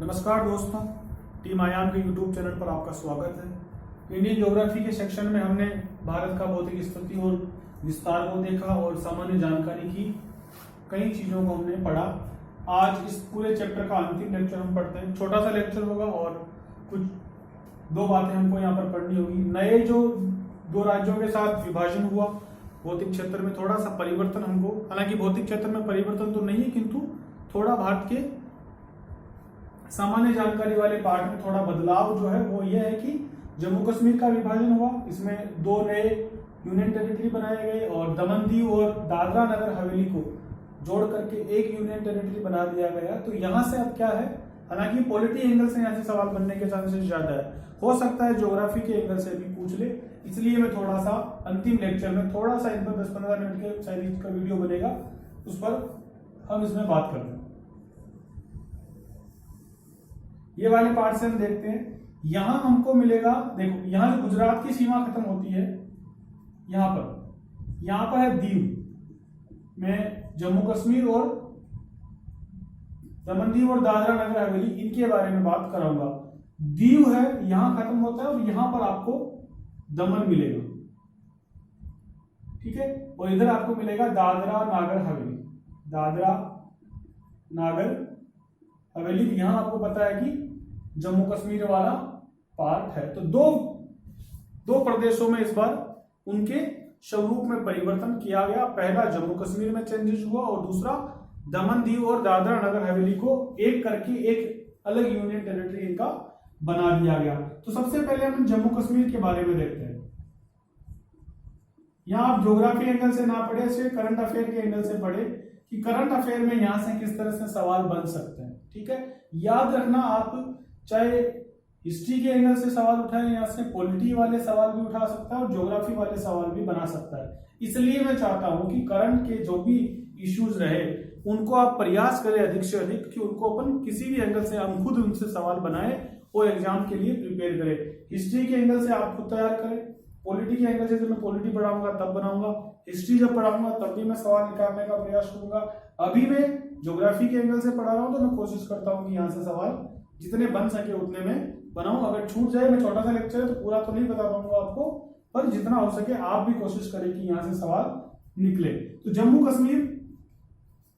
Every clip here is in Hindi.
नमस्कार दोस्तों, टीम आयाम के यूट्यूब चैनल पर आपका स्वागत है। इंडियन ज्योग्राफी के सेक्शन में हमने भारत का भौतिक स्थिति और विस्तार को देखा और सामान्य जानकारी की कई चीजों को हमने पढ़ा। आज इस पूरे चैप्टर का अंतिम लेक्चर हम पढ़ते हैं। छोटा सा लेक्चर होगा और कुछ दो बातें हमको यहाँ पर पढ़नी होगी। नए जो दो राज्यों के साथ विभाजन हुआ, भौतिक क्षेत्र में थोड़ा सा परिवर्तन हमको, हालांकि भौतिक क्षेत्र में परिवर्तन तो नहीं है किंतु थोड़ा भारत के सामान्य जानकारी वाले पार्ट में थोड़ा बदलाव जो है वो ये है कि जम्मू कश्मीर का विभाजन हुआ। इसमें दो नए यूनियन टेरिटरी बनाए गए और दमन दीव और दादरा नगर हवेली को जोड़ करके एक यूनियन टेरिटरी बना दिया गया। तो यहाँ से अब क्या है, हालांकि पॉलिटी एंगल से यहाँ से सवाल बनने के चांसेस ज्यादा है, हो सकता है ज्योग्राफी के एंगल से भी पूछ ले। इसलिए मैं थोड़ा सा अंतिम लेक्चर में थोड़ा सा इन पर 10-15 मिनट के शायद का वीडियो बनेगा, उस पर हम इसमें बात कर रहे हैं। ये वाले पार्ट से हम देखते हैं। यहां हमको मिलेगा, देखो यहां जो गुजरात की सीमा खत्म होती है, यहां पर है दीव में जम्मू कश्मीर और दमन दीव और दादरा नगर हवेली, इनके बारे में बात कराऊंगा। दीव है यहां खत्म होता है और यहां पर आपको दमन मिलेगा, ठीक है। और इधर आपको मिलेगा दादरा नागर हवेली, दादरा नागर हवेली। यहां आपको पता है कि जम्मू कश्मीर वाला पार्ट है। तो दो प्रदेशों में इस बार उनके स्वरूप में परिवर्तन किया गया। पहला जम्मू कश्मीर में चेंजेस हुआ और दूसरा दमन दीव और दादरा नगर हवेली को एक करके एक अलग यूनियन टेरिटरी इनका बना दिया गया। तो सबसे पहले हम जम्मू कश्मीर के बारे में देखते हैं। यहां आप ज्योग्राफी एंगल से ना पढ़े, सिर्फ करंट अफेयर के एंगल से पढ़े कि करंट अफेयर में यहां से किस तरह से सवाल बन सकते हैं, ठीक है। याद रखना, आप चाहे हिस्ट्री के एंगल से सवाल उठाए, यहाँ से पॉलिटी वाले सवाल भी उठा सकता है और ज्योग्राफी वाले सवाल भी बना सकता है। इसलिए मैं चाहता हूं कि करंट के जो भी इश्यूज रहे उनको आप प्रयास करें अधिक से अधिक कि उनको अपन किसी भी एंगल से हम खुद उनसे सवाल बनाए और एग्जाम के लिए प्रिपेयर करें। हिस्ट्री के एंगल से आप खुद तैयार करें, पॉलिटी के एंगल से जब मैं पॉलिटी पढ़ाऊंगा तब बनाऊंगा, हिस्ट्री जब पढ़ाऊंगा तब भी मैं सवाल निकालने का प्रयास करूंगा। अभी मैं ज्योग्राफी के एंगल से पढ़ा रहा हूं तो मैं कोशिश करता हूं कि यहाँ से सवाल जितने बन सके उतने में बनाऊं। अगर छूट जाए, मैं छोटा सा लेक्चर है तो पूरा तो नहीं बता पाऊंगा आपको, पर जितना हो सके आप भी कोशिश करें कि यहाँ से सवाल निकले। तो जम्मू कश्मीर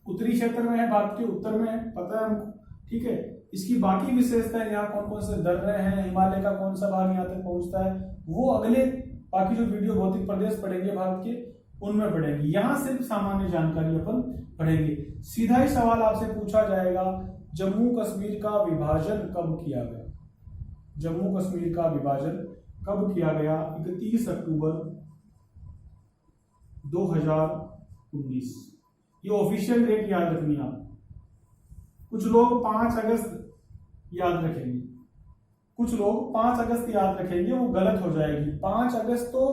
उत्तरी क्षेत्र में है, भारत के उत्तर में है, पता है हमको, ठीक है। इसकी बाकी विशेषताएं, यहाँ कौन कौन से दर्रे हैं, हिमालय का कौन सा भाग यहाँ तक पहुंचता है, वो अगले बाकी जो वीडियो भौतिक प्रदेश पढ़ेंगे भारत के उनमें पढ़ेंगे। यहाँ सिर्फ सामान्य जानकारी अपन पढ़ेंगे। सीधा ही सवाल आपसे पूछा जाएगा, जम्मू कश्मीर का विभाजन कब किया गया? जम्मू कश्मीर का विभाजन कब किया गया? 31 अक्टूबर 2019। ये ऑफिशियल डेट याद रखनी है आप। कुछ लोग 5 अगस्त याद रखेंगे, कुछ लोग 5 अगस्त याद रखेंगे, वो गलत हो जाएगी। 5 अगस्त तो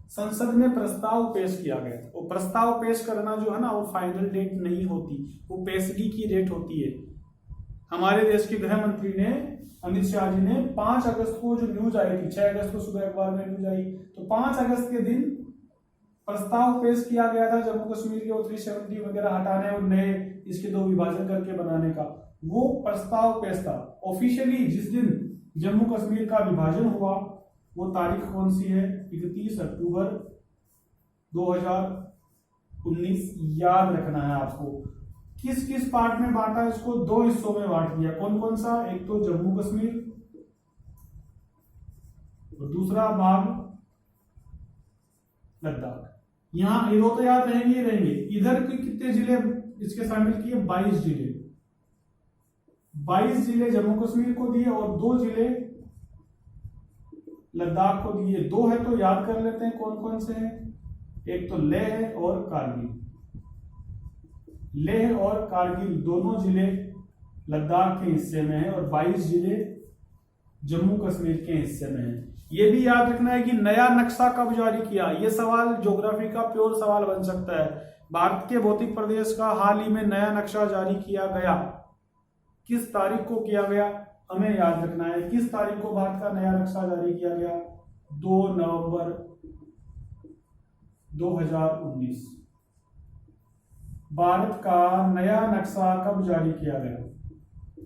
संसद में प्रस्ताव पेश किया गया। वो प्रस्ताव पेश करना जो है ना, वो फाइनल डेट नहीं होती, वो पेशगी की डेट होती है। हमारे देश के गृह मंत्री ने, अमित शाह जी ने 5 अगस्त को जो न्यूज आई थी, 6 अगस्त को सुबह अखबार में न्यूज आई, तो 5 अगस्त के दिन प्रस्ताव पेश किया गया था जम्मू कश्मीर के 370 वगैरह हटाने और नए इसके 2 विभाजन करके बनाने का। वो प्रस्ताव पेश था। ऑफिशियली जिस दिन जम्मू कश्मीर का विभाजन हुआ वो तारीख कौन सी है? 31 अक्टूबर 2019। याद रखना है आपको। किस किस पार्ट में बांटा? इसको 2 हिस्सों में बांट दिया। कौन कौन सा? एक तो जम्मू कश्मीर और दूसरा भाग लद्दाख। यहां ये 2 तो याद रहेंगे। इधर के कितने जिले इसके शामिल किए? 22 जिले। 22 जिले जम्मू कश्मीर को दिए और 2 जिले लद्दाख को दिए। 2 है तो याद कर लेते हैं कौन कौन से हैं। एक तो लेह और कारगिल। लेह और कारगिल दोनों जिले लद्दाख के हिस्से में है और 22 जिले जम्मू कश्मीर के हिस्से में है। यह भी याद रखना है कि नया नक्शा कब जारी किया। यह सवाल ज्योग्राफी का प्योर सवाल बन सकता है। भारत के भौतिक प्रदेश का हाल ही में नया नक्शा जारी किया गया। किस तारीख को किया गया हमें याद रखना है। किस तारीख को भारत का नया नक्शा जारी किया गया? 2 नवंबर 2019। भारत का नया नक्शा कब जारी किया गया?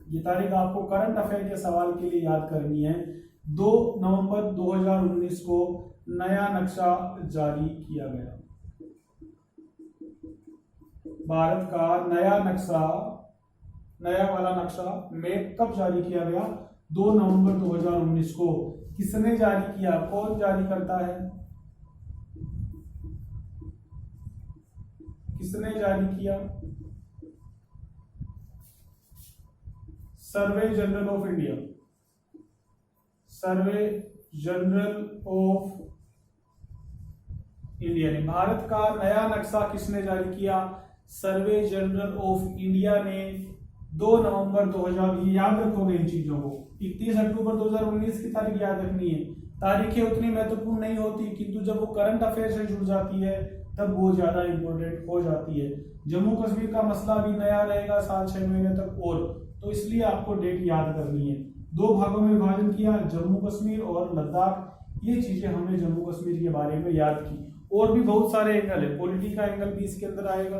ये तारीख आपको करंट अफेयर के सवाल के लिए याद करनी है। 2 नवंबर 2019 को नया नक्शा जारी किया गया। भारत का नया नक्शा, नया वाला नक्शा मैप कब जारी किया गया? 2 नवंबर 2019 को। किसने जारी किया? कौन जारी करता है? किसने जारी किया? Survey general of India. Survey general of India ने। भारत का नया नक्शा किसने जारी किया? सर्वे जनरल ऑफ इंडिया ने 2 नवंबर 2000। याद रखोगे इन चीजों को। 31 अक्टूबर 2019 की तारीख याद रखनी है। तारीखें उतनी महत्वपूर्ण नहीं होती, किंतु जब वो करंट अफेयर से जुड़ जाती है तब वो ज्यादा इंपॉर्टेंट हो जाती है। जम्मू कश्मीर का मसला भी नया रहेगा 7-6 महीने तक, और तो इसलिए आपको डेट याद करनी है। 2 भागों में विभाजन किया, जम्मू कश्मीर और लद्दाख। ये चीजें हमने जम्मू कश्मीर के बारे में याद की। और भी बहुत सारे एंगल है, पॉलिटी का एंगल भी इसके अंदर आएगा,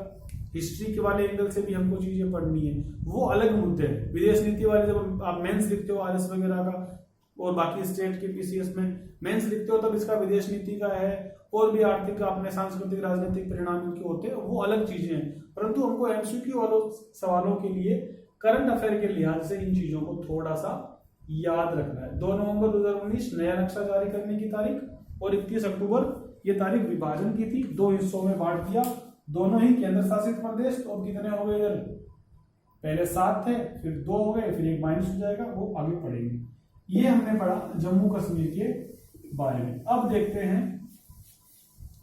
हिस्ट्री के वाले एंगल से भी हमको चीजें पढ़नी है, वो अलग मुद्दे हैं। विदेश नीति वाले जब आप मेंस लिखते हो आरएस वगैरह का, और बाकी स्टेट के पीसीएस में मेंस लिखते हो, तब इसका विदेश नीति का है, और भी आर्थिक अपने सांस्कृतिक राजनीतिक परिणाम इनके होते हैं, वो अलग चीजें हैं। परंतु हमको एमसीक्यू वालों सवालों के लिए करंट अफेयर के लिहाज से इन चीजों को थोड़ा सा याद रखना है। 2 नवंबर 2019 नया नक्शा जारी करने की तारीख, और 31 अक्टूबर ये तारीख विभाजन की थी। 2 हिस्सों में बांट दिया, दोनों ही केंद्र शासित प्रदेश। और कितने हो गए इधर? पहले 7 थे, फिर 2 हो गए, फिर 1 माइनस हो जाएगा, वो आगे पढ़ेंगे। ये हमने पढ़ा जम्मू कश्मीर के बारे में। अब देखते हैं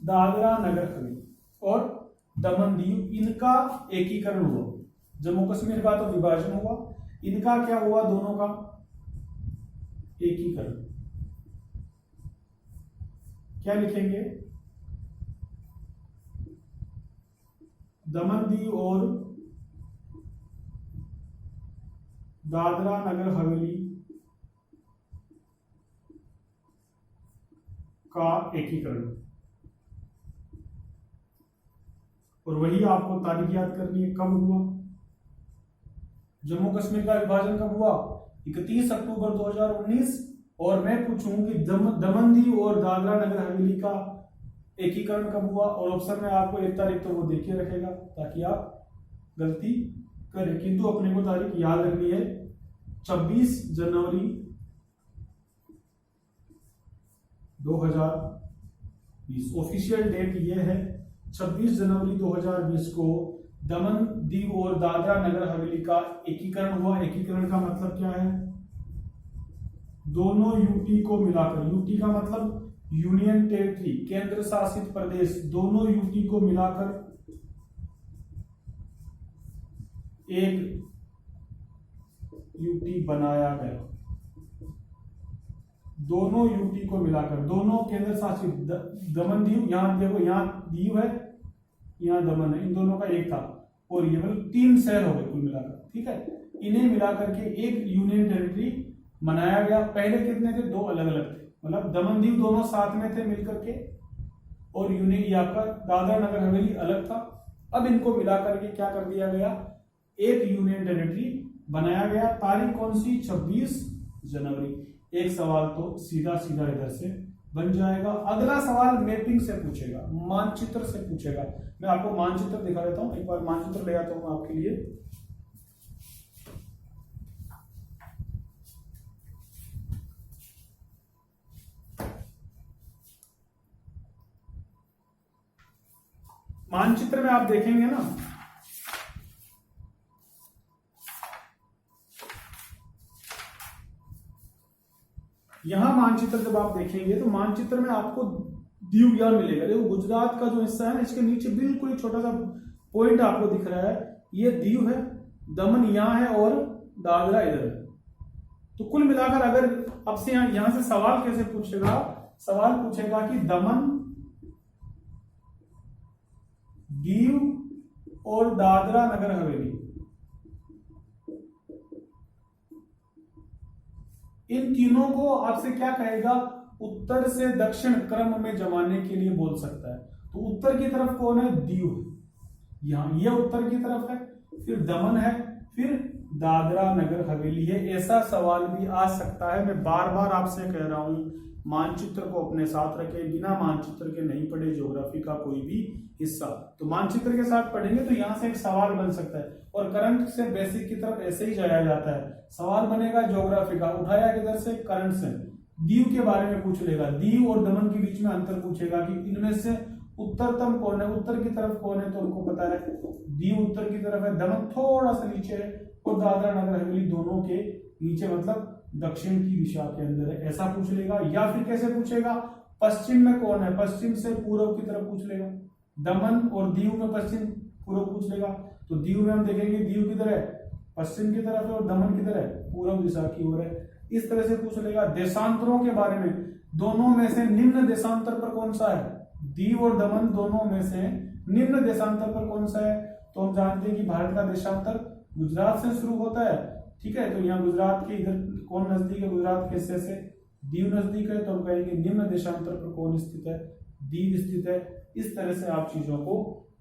दादरा नगर हवेली और दमन दीव, इनका एकीकरण हुआ। जम्मू कश्मीर का तो विभाजन हुआ, इनका क्या हुआ? दोनों का एकीकरण। क्या लिखेंगे? दमन दीव और दादरा नगर हवेली का एकीकरण। और वही आपको तारीख याद करनी है, कब हुआ? जम्मू कश्मीर का विभाजन कब हुआ? 31 अक्टूबर 2019। और मैं पूछूं कि दमन दीव और दादरा नगर हवेली का एकीकरण कब हुआ? और ऑप्शन में आपको 1 तारीख तो वो देखे रखेगा ताकि आप गलती करें, किंतु अपने को तारीख याद रखनी है। 26 जनवरी 2020 ऑफिशियल डेट ये है। 26 जनवरी 2020 को दमन दीव और दादरा नगर हवेली का एकीकरण हुआ। एकीकरण का मतलब क्या है? दोनों यूटी को मिलाकर, यूटी का मतलब यूनियन टेरिटरी, केंद्र शासित प्रदेश, दोनों यूटी को मिलाकर एक यूटी बनाया गया। दोनों यूटी को मिलाकर, दोनों केंद्र शासित, दमन दीव, यहां देखो, यहां दीव है, यहां दमन है, इन दोनों का एक था, और ये मतलब 3 शहर हो गए कुल मिलाकर, ठीक है। इन्हें मिलाकर के एक यूनियन टेरिटरी बनाया गया। पहले कितने थे? 2 अलग अलग थे, मतलब दमन दीव दोनों साथ में थे मिलकर के, और यूनियन ये आपका दादरा नगर हवेली अलग था। अब इनको मिलाकर के क्या कर दिया गया? एक यूनियन टेरिटरी बनाया गया। तारीख कौन सी? 26 जनवरी। एक सवाल तो सीधा सीधा इधर से बन जाएगा। अगला सवाल मैपिंग से पूछेगा, मानचित्र से पूछेगा। मैं आपको मानचित्र दिखा देता हूं, एक बार मानचित्र ले आता हूं आपके लिए। मानचित्र में आप देखेंगे ना, यहां मानचित्र जब आप देखेंगे तो मानचित्र में आपको दीव यहां मिलेगा। देखो गुजरात का जो हिस्सा है ना, इसके नीचे बिल्कुल एक छोटा सा पॉइंट आपको दिख रहा है, ये दीव है, दमन यहां है और दादरा इधर है। तो कुल मिलाकर अगर अब से यहां से सवाल कैसे पूछेगा? सवाल पूछेगा कि दमन, दीव और दादरा नगर हवेली, इन तीनों को आपसे क्या कहेगा? उत्तर से दक्षिण क्रम में जमाने के लिए बोल सकता है। तो उत्तर की तरफ कौन है? दीव है, यहां ये उत्तर की तरफ है, फिर दमन है, फिर दादरा नगर हवेली है। ऐसा सवाल भी आ सकता है। मैं बार बार आपसे कह रहा हूं, मानचित्र को अपने साथ रखें, बिना मानचित्र के नहीं पढ़े ज्योग्राफी का कोई भी हिस्सा। तो मानचित्र के साथ पढ़ेंगे तो यहाँ से एक सवाल बन सकता है। और करंट से बेसिक की तरफ ऐसे ही जाया जाता है। सवाल बनेगा ज्योग्राफी का, उठाया किधर से, करंट से। दीव के बारे में पूछ लेगा, दीव और दमन के बीच में अंतर पूछेगा कि इनमें से उत्तरतम कौन है, उत्तर की तरफ कौन है, तो उनको पता है दीव उत्तर की तरफ है, दमन थोड़ा सा नीचे है, और दादरा नगर हवेली दोनों के नीचे, मतलब दक्षिण की दिशा के अंदर है। ऐसा पूछ लेगा। या फिर कैसे पूछेगा, पश्चिम में कौन है, पश्चिम से पूर्व की तरफ पूछ लेगा। दमन और दीव में पश्चिम पूर्व पूछ लेगा। तो दीव में हम देखेंगे दीव किधर है, पश्चिम की तरफ है, और दमन किधर है, पूर्व दिशा की ओर है। इस तरह से पूछ लेगा। देशांतरों के बारे में, दोनों में से निम्न देशांतर पर कौन सा है, दीव और दमन दोनों में से निम्न देशांतर पर कौन सा है। तो हम जानते हैं कि भारत का देशांतर गुजरात से शुरू होता है, ठीक है। तो यहाँ गुजरात के इधर कौन नजदीक है, गुजरात के हिस्से से दीव नजदीक है, तो हम कहेंगे निम्न देशांतर पर कौन स्थित है, दीव स्थित है। इस तरह से आप चीजों को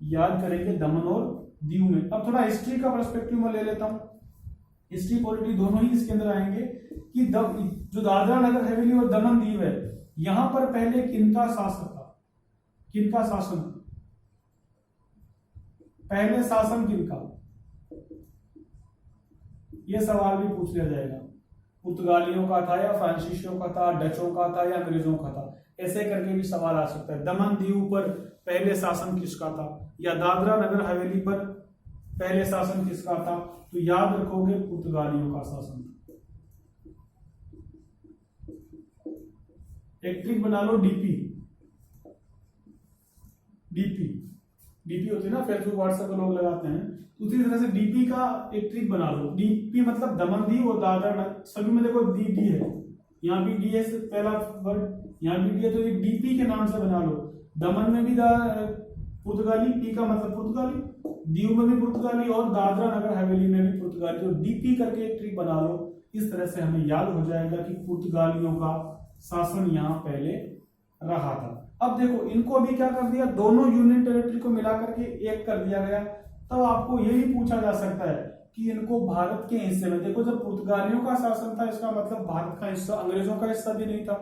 याद करेंगे दमन और दीव में। अब थोड़ा हिस्ट्री का पर्सपेक्टिव में ले लेता हूं। हिस्ट्री पॉलिटी दोनों ही इसके अंदर आएंगे कि जो दादरा नगर हवेली और दमन दीव है, यहां पर पहले किनका शासन था, किनका शासन, पहले शासन किनका, यह सवाल भी पूछ लिया जाएगा। पुर्तगालियों का था या फ्रांसीसियों का था, डचों का था या अंग्रेजों का था, ऐसे करके भी सवाल आ सकता है। दमन दीव पर पहले शासन किसका था, या दादरा नगर हवेली पर पहले शासन किसका था, तो याद रखोगे पुर्तगालियों का शासन था। एक ट्रिक बना लो, डीपी, डीपी डीपी होती है ना, फेसबुक व्हाट्सएप पर लोग लगाते हैं, उसी तरह से डीपी का एक ट्रिक बना लो। डीपी मतलब दमन दीव और दादरा, सभी में देखो डी डी है, यहाँ भी डी है पहला वर्ड, यहाँ भी डी है, तो ये डीपी के नाम से बना लो। दमन में भी पुर्तगाली, पी का मतलब पुर्तगाली, दीव में भी पुर्तगाली, और दादरा नगर हवेली में भी पुर्तगाली। तो डीपी करके एक ट्रिक बना लो, इस तरह से हमें याद हो जाएगा कि पुर्तगालियों का शासन यहाँ पहले रहा था। अब देखो इनको भी क्या कर दिया, दोनों यूनियन टेरिटरी को मिलाकर के एक कर दिया गया। तब आपको ये भी पूछा जा सकता है कि इनको भारत के हिस्से में, देखो जब पुर्तगालियों का शासन था, इसका मतलब भारत का हिस्सा, अंग्रेजों का हिस्सा भी नहीं था।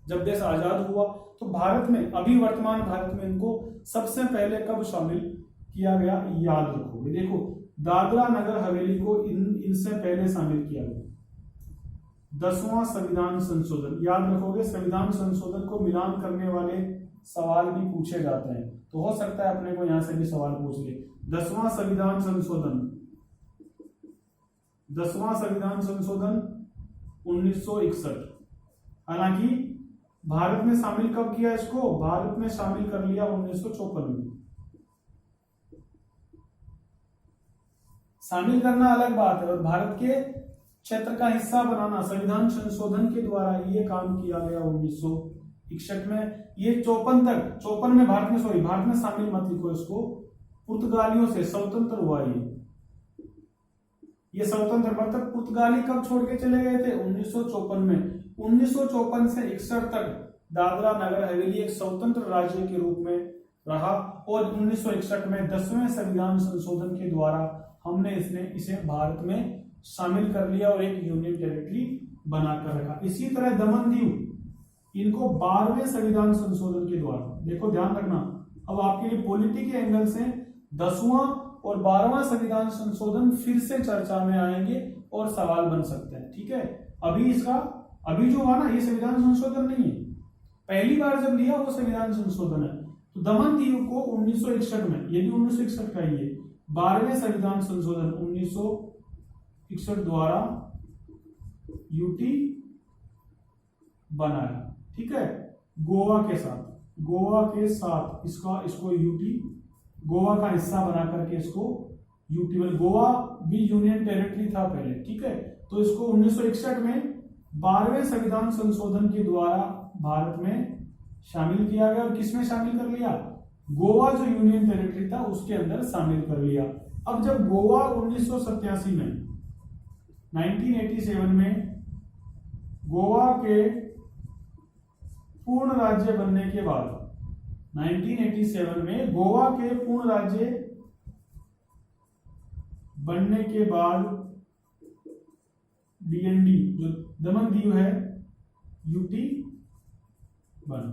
जब देश आजाद हुआ तो भारत में, अभी वर्तमान भारत में इनको सबसे पहले कब शामिल किया गया, याद रखोगे। देखो दादरा नगर हवेली को इनसे पहले शामिल किया गया 10वां संविधान संशोधन, याद रखोगे। संविधान संशोधन को मिलान करने वाले सवाल भी पूछे जाते हैं, तो हो सकता है अपने को यहां से भी सवाल पूछ ले। 10वां संविधान संशोधन, 10वां संविधान संशोधन 1961। हालांकि भारत में शामिल कब किया इसको, भारत में शामिल कर लिया 1954 में। शामिल करना अलग बात है, और भारत के क्षेत्र का हिस्सा बनाना संविधान संशोधन के द्वारा ये काम किया गया 1961 में। ये 54 में भारत में शामिल मत लिखो इसको, पुर्तगालियों से स्वतंत्र हुआ ये स्वतंत्र, मतलब पुर्तगाली कब छोड़ के चले गए थे, 1954 में। 1954 से 61 तक दादरा नगर हवेली एक स्वतंत्र राज्य के रूप में रहा, और 1961 में 10वें संविधान संशोधन के द्वारा हमने इसे भारत में शामिल कर लिया और एक यूनियन टेरिटरी बनाकर रखा। इसी तरह दमन दीव, इनको 12वें संविधान संशोधन के द्वारा, देखो ध्यान रखना, अब आपके लिए पॉलिटी के एंगल से 10वां और 12वां संविधान संशोधन फिर से चर्चा में आएंगे और सवाल बन सकते हैं, ठीक है। अभी जो हुआ ना, ये संविधान संशोधन नहीं है, पहली बार जब लिया वो संविधान संशोधन है। तो दमन दीव को 1961 में, ये भी 1961 का ही है, 12वें संविधान संशोधन 1961 द्वारा यूटी बनाया, ठीक है। गोवा के साथ इसको यूटी, गोवा का हिस्सा बना करके इसको यूटी बना। गोवा भी यूनियन टेरिटरी था पहले, ठीक है। तो इसको 1961 में 12वें संविधान संशोधन के द्वारा भारत में शामिल किया गया, और किसमें शामिल कर लिया, गोवा जो यूनियन टेरिटरी था उसके अंदर शामिल कर लिया। अब जब गोवा 1987 में 1987 में गोवा के पूर्ण राज्य बनने के बाद, 1987 में गोवा के पूर्ण राज्य बनने के बाद DND जो दमन दीव है UT 1।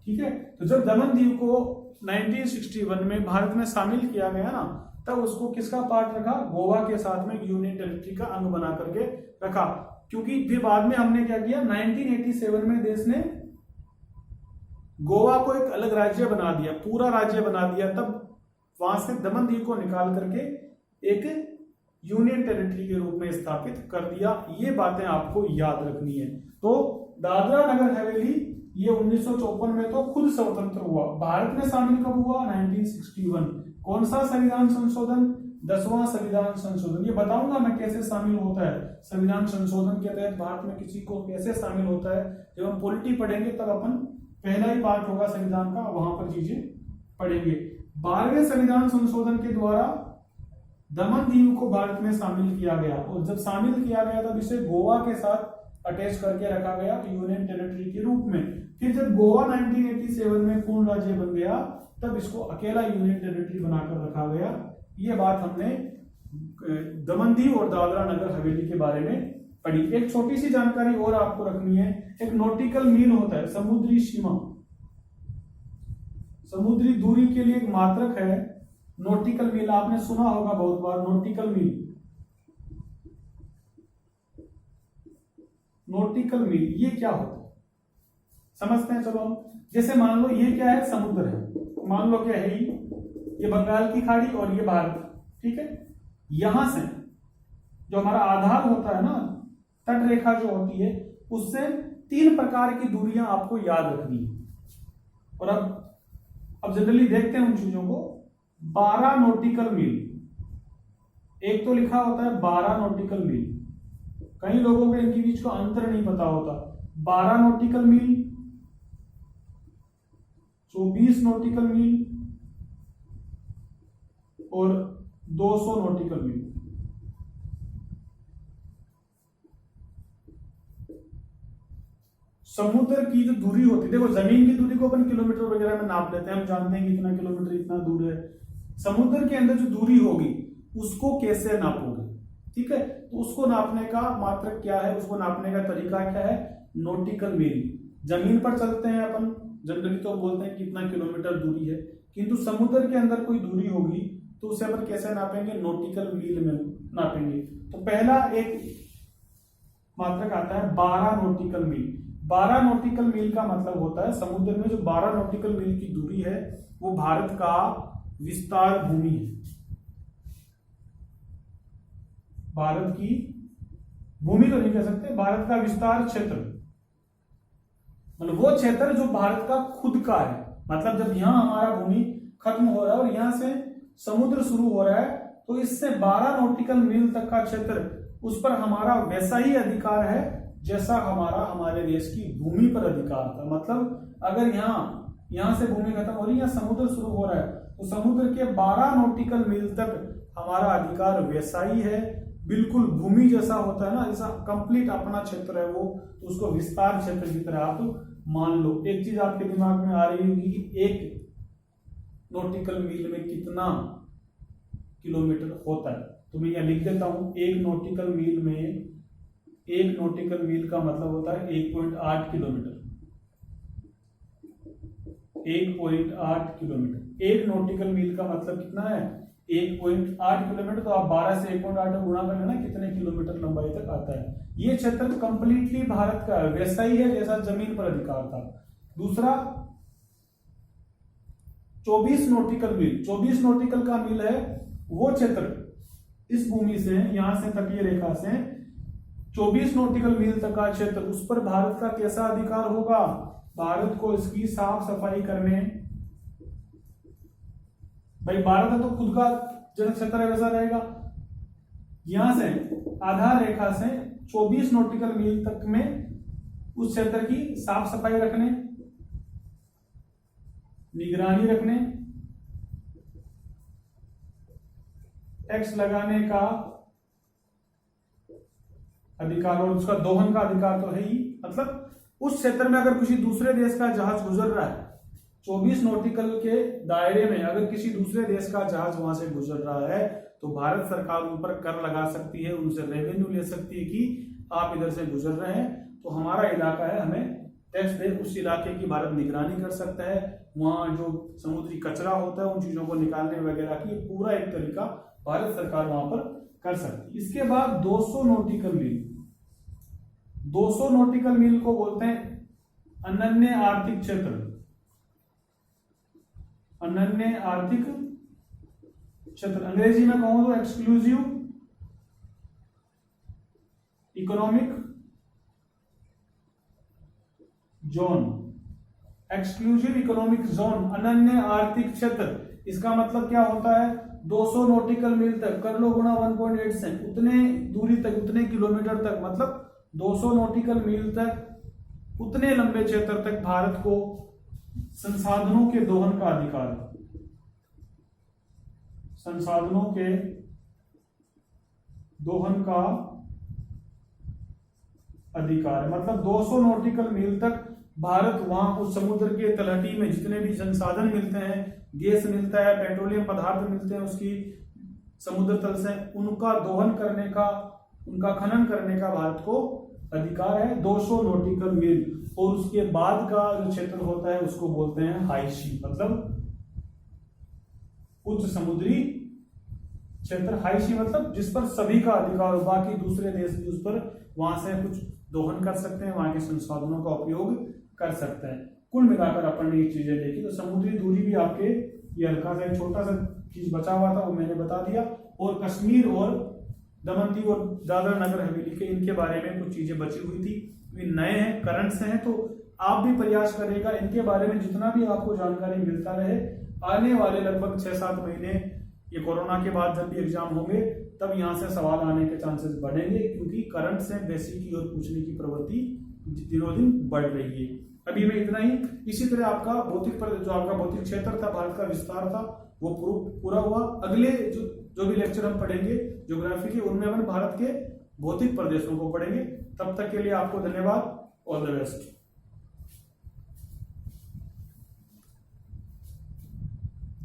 ठीक है, तो जब दमन दीव को 1961 में भारत में शामिल किया गया ना, तब उसको किसका पार्ट रखा, गोवा के साथ में यूनियन टेरिटरी का अंग बना करके रखा। क्योंकि फिर बाद में हमने क्या किया, 1987 में देश ने गोवा को एक अलग राज्य बना दिया, पूरा राज्य बना दिया, तब वहां से दमन दीव को निकाल करके एक यूनियन टेरिटरी के रूप में स्थापित कर दिया। ये बातें आपको याद रखनी है। तो दादरा नगर हवेली ये 1954 में तो खुद स्वतंत्र हुआ। भारत में शामिल कब हुआ, 1961। कौन सा संविधान संशोधन, 10वां संविधान संशोधन। ये बताऊंगा मैं कैसे शामिल होता है संविधान संशोधन के तहत भारत में किसी को कैसे शामिल होता है। जब हम पॉलिटी पढ़ेंगे तब अपन पहला ही पार्ट होगा संविधान का, वहां पर चीजें पढ़ेंगे। 12वें संविधान संशोधन के द्वारा दमन दीव को भारत में शामिल किया गया, और जब शामिल किया गया तब इसे गोवा के साथ अटैच करके रखा गया यूनियन टेरिटरी के रूप में। फिर जब गोवा 1987 में पूर्ण राज्य बन गया, तब इसको अकेला यूनियन टेरिटरी बनाकर रखा गया। ये बात हमने दमन दीव और दादरा नगर हवेली के बारे में पढ़ी। एक छोटी सी जानकारी और आपको रखनी है, एक नॉटिकल मील होता है, समुद्री सीमा, समुद्री दूरी के लिए एक मात्रक है नॉटिकल मील। आपने सुना होगा बहुत बार नॉटिकल मील। नॉटिकल मील ये क्या होता है समझते हैं, चलो हम। जैसे मान लो ये क्या है, समुद्र है, मान लो क्या है ये बंगाल की खाड़ी और ये भारत। ठीक है, यहां से जो हमारा आधार होता है ना, तट रेखा जो होती है, उससे 3 प्रकार की दूरियां आपको याद रखनी है। और अब जनरली देखते हैं उन चीजों को। 12 नॉटिकल मील, एक तो लिखा होता है 12 नॉटिकल मील, कई लोगों को इनके बीच का अंतर नहीं पता होता। 12 नॉटिकल मील, 24 नॉटिकल मील और 200 नॉटिकल मील। समुद्र की जो दूरी होती है, देखो जमीन की दूरी को अपन किलोमीटर वगैरह में नाप लेते हैं, हम जानते हैं कि इतना किलोमीटर इतना दूर है। समुद्र के अंदर जो दूरी होगी उसको कैसे नापोगे, ठीक है, तो उसको नापने का मात्रक क्या है, उसको नापने का तरीका क्या है, नॉटिकल मील। जमीन पर चलते हैं अपन जनरली तो बोलते हैं कि इतना किलोमीटर दूरी है, किंतु समुद्र के अंदर कोई दूरी होगी तो उसे अपन कैसे नापेंगे, नॉटिकल मील में नापेंगे। तो पहला एक मात्रक आता है 12 नॉटिकल मील। 12 नॉटिकल मील का मतलब होता है समुद्र में जो 12 नॉटिकल मील की दूरी है वो भारत का विस्तार भूमि है। भारत की भूमि तो नहीं कह सकते, भारत का विस्तार क्षेत्र, मतलब वो क्षेत्र जो भारत का खुद का है। मतलब जब यहां हमारा भूमि खत्म हो रहा है और यहां से समुद्र शुरू हो रहा है, तो इससे 12 नॉटिकल मील तक का क्षेत्र, उस पर हमारा वैसा ही अधिकार है जैसा हमारे देश की भूमि पर अधिकार था। मतलब अगर यहां से भूमि खत्म हो रही है, समुद्र शुरू हो रहा है, तो समुद्र के 12 नॉटिकल मील तक हमारा अधिकार वैसा ही है, बिल्कुल भूमि जैसा होता है ना, जैसा कंप्लीट अपना क्षेत्र है वो, तो उसको विस्तार क्षेत्र की तरह आप मान लो। एक चीज आपके दिमाग में आ रही होगी कि 1 नॉटिकल मील में कितना किलोमीटर होता है, तो मैं यह लिख देता हूं। 1 नॉटिकल मील में, 1 नॉटिकल मील का मतलब होता है 1.8 किलोमीटर। 1.8 किलोमीटर, 1 नॉटिकल मील का मतलब कितना है, 1.8 किलोमीटर। तो आप 12 से 1.8 गुणा कर लेना कितने किलोमीटर लंबाई तक आता है। ये क्षेत्र कंप्लीटली भारत का है, वैसा ही है जैसा जमीन पर अधिकार था। दूसरा 24 नॉटिकल मील। 24 नॉटिकल का मील है वो क्षेत्र इस भूमि से, यहां से तटीय रेखा से 24 नॉटिकल मील तक का क्षेत्र, उस पर भारत का कैसा अधिकार होगा, भारत को इसकी साफ सफाई करने, भाई भारत है तो खुद का जल क्षेत्र वैसा रहेगा। यहां से आधार रेखा से 24 नॉटिकल मील तक में उस क्षेत्र की साफ सफाई रखने, निगरानी रखने, टैक्स लगाने का अधिकार और उसका दोहन का अधिकार तो है ही। मतलब उस क्षेत्र में अगर किसी दूसरे देश का जहाज गुजर रहा है, 24 नॉटिकल के दायरे में अगर किसी दूसरे देश का जहाज वहां से गुजर रहा है, तो भारत सरकार उन पर कर लगा सकती है, उनसे रेवेन्यू ले सकती है कि आप इधर से गुजर रहे हैं तो हमारा इलाका है, हमें टैक्स दे, उस इलाके की भारत निगरानी कर सकता है। वहाँ जो समुद्री कचरा होता है उन चीजों को निकालने वगैरह की पूरा एक तरीका भारत सरकार वहां पर कर सकती है। इसके बाद 200 नॉटिकल मील, 200 नॉटिकल मील को बोलते हैं अनन्य आर्थिक क्षेत्र, अनन्य आर्थिक क्षेत्र, अंग्रेजी में कहूं तो exclusive economic zone, exclusive economic zone, अनन्य आर्थिक क्षेत्र। इसका मतलब क्या होता है, 200 नॉटिकल मील तक कर लो गुणा 1.8 से, उतने दूरी तक, उतने किलोमीटर तक, मतलब 200 नॉटिकल मील तक, उतने लंबे क्षेत्र तक भारत को संसाधनों के दोहन का अधिकार है, संसाधनों के दोहन का अधिकार है। मतलब 200 नॉटिकल मील तक भारत वहां उस समुद्र के तलहटी में जितने भी संसाधन मिलते हैं, गैस मिलता है, पेट्रोलियम पदार्थ मिलते हैं उसकी समुद्र तल से, उनका दोहन करने का, उनका खनन करने का भारत को अधिकार है 200 नॉटिकल मील। और उसके बाद का जो क्षेत्र होता है उसको बोलते हैं हाई सी, मतलब उच्च समुद्री क्षेत्र। हाई सी मतलब जिस पर सभी का अधिकार हो, बाकी दूसरे देश भी उस पर वहां से कुछ दोहन कर सकते हैं, वहां के संसाधनों का उपयोग कर सकते हैं। कुल मिलाकर अपन ने ये चीजें देखी तो समुद्री दूरी भी आपके ये हल्का सा छोटा सा चीज बचा हुआ था वो मैंने बता दिया। और कश्मीर और दमन दीव और दादरा नगर हवेली के इनके बारे में कुछ चीजें बची हुई थी, ये नए हैं, करंट से हैं, तो आप भी प्रयास करेगा इनके बारे में जितना भी आपको जानकारी मिलता रहे। आने वाले लगभग 6-7 महीने ये कोरोना के बाद जब भी एग्जाम होंगे तब यहाँ से सवाल आने के चांसेस बढ़ेंगे, क्योंकि करंट से बेसिक की ओर पूछने की प्रवृत्ति दिनों दिन बढ़ रही है। अभी में इतना ही। इसी तरह आपका भौतिक जो आपका भौतिक क्षेत्र था, भारत का विस्तार था, वो पूरा हुआ। अगले जो भी लेक्चर हम पढ़ेंगे ज्योग्राफी के, उनमें हम भारत के भौतिक प्रदेशों को पढ़ेंगे। तब तक के लिए आपको धन्यवाद, ऑल द बेस्ट।